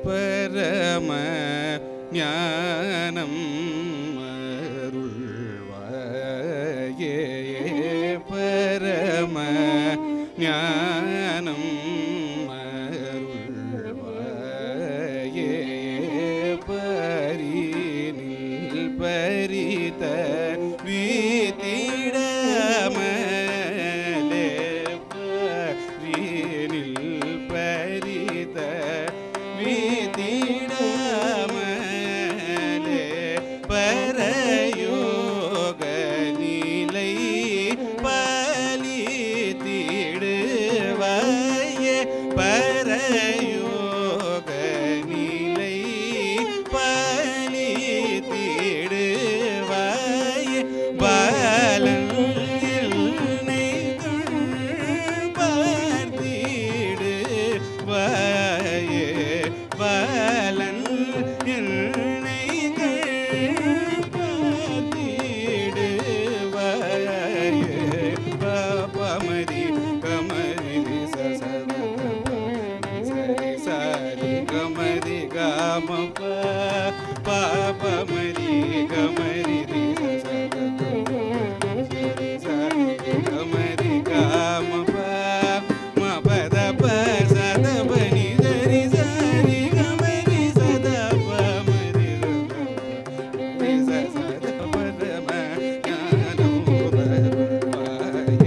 பரம ஞானம் அருள்வாயே பரம ஞானம் அருள்வாயே பரினில் பரித வீத்திடமலே பரினில் பரித வீத்திடமலே பரயோக நிலை பலித்திடுவாயே பரயோக நிலை பலித்திடுவாயே பாலன் பார்த்திடுவாயே பாலன் பார்த்திடுவாயே பாபமரி கமரி சரி சரி கமரி காம பாபமரி கமரி சரி சரி கமரி காம பத சதபனி சரி சரி கமரி சதபமரி சதபரம ஞானம் பருவாயே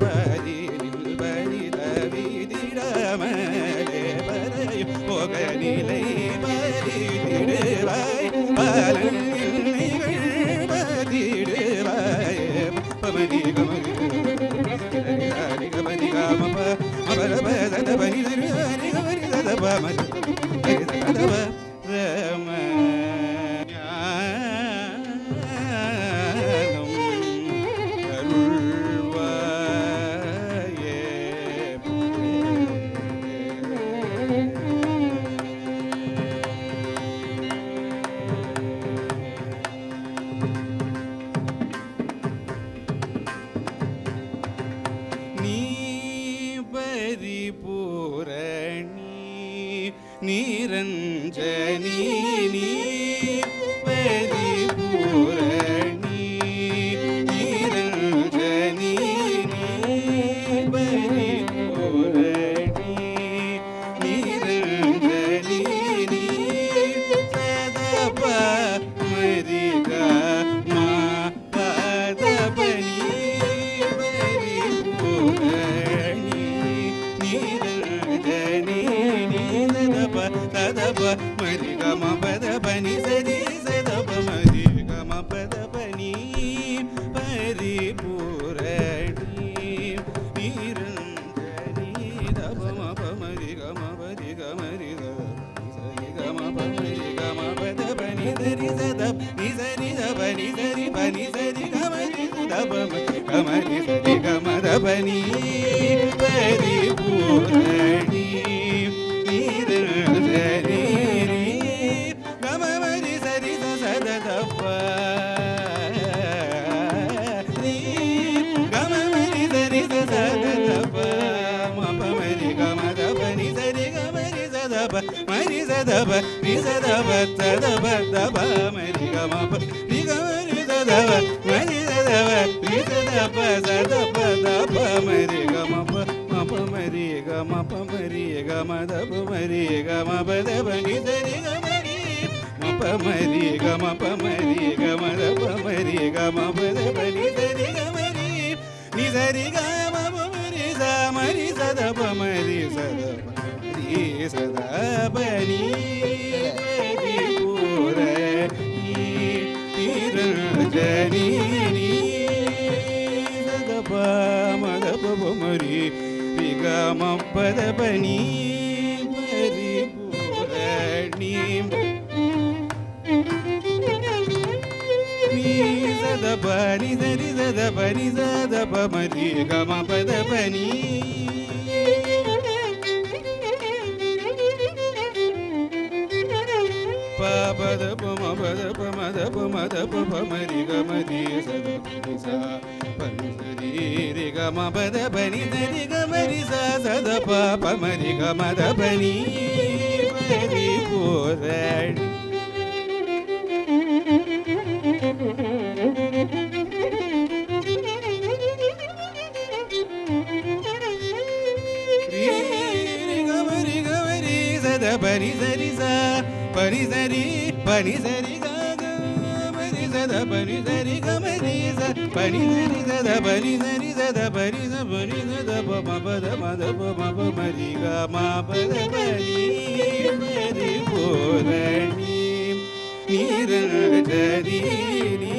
பரினில் பரித வீதிடமலே பரயோக நிலை பலித்திடுவாய் பாலன் பதிடுவாயே பமரி கமரி ஹரி கமரி காம பரப சதபனி சரி ஹரி கமரி சதபமரி ஹரி சதப ரம ஞானம் அருள்வாயே நீ பரிபூரணி நிரஞ்சனி நீ பரிபூரணி நிரஞ்சனி நீ பரிபூரணி நிரஞ்சனி நீ சதப மரிகா மா பதபனி பரிபூரணி நிரஞ்சனி நீதப ததப மரி கம பதபனி சரி சதப மரி கம பதபனி பரிபூரணி நிரஞ்சனி தப மப மரி கம பரி கமரி சரி கம பரி கம பதபனி சரி சதப நி சரி தப நி சரி பனி சரி கமரி தப கமரி சரி கம தபனி பரிபூரணி நிரஞ்சனி கம மரி சரி சததப நீ கம மரி சரி சததப மப மரி கம தப நி சரி கமரி சதப மரி சதப நி சதப சதப தப மரி கம நி கமரி சதப மரி சதப நி சதப சதப தப மரி கம ma pa ma ri ga ma da pa ma ri ga ma pa da pa ni sa ri ga ma ri ma pa ma ri ga ma pa ma ri ga ma da pa ma ri ga ma pa da pa ni sa ri ga ma ri ni sa ri ga ma pa ma ri sa da pa ma ri sa da pa ri sa da pa ni ri pu re ni ra ja ni ni sa da pa ma da pa pa ma ri ga ma pa da pa ni ri pu re ni da pa ni da ri da pa ni da pa ma ri ga ma pa da pa ni pa pa da pa ma pa da pa ma da pa ma da pa pa ma ri ga ma ri sa da ni sa pa ni sa ri ga ma pa da pa ni da ri ga ma ri sa sa da pa pa ma ri ga ma da pa ni pa ri pu re Pani sari sa pani sari ga ga pani sa da pani sari ga pani sa pani sari sa da pani sari sa da pani sa da pa ma pa da ma pa ma ri ga ma pa da pa ni ri pu re ni ra ja ni ni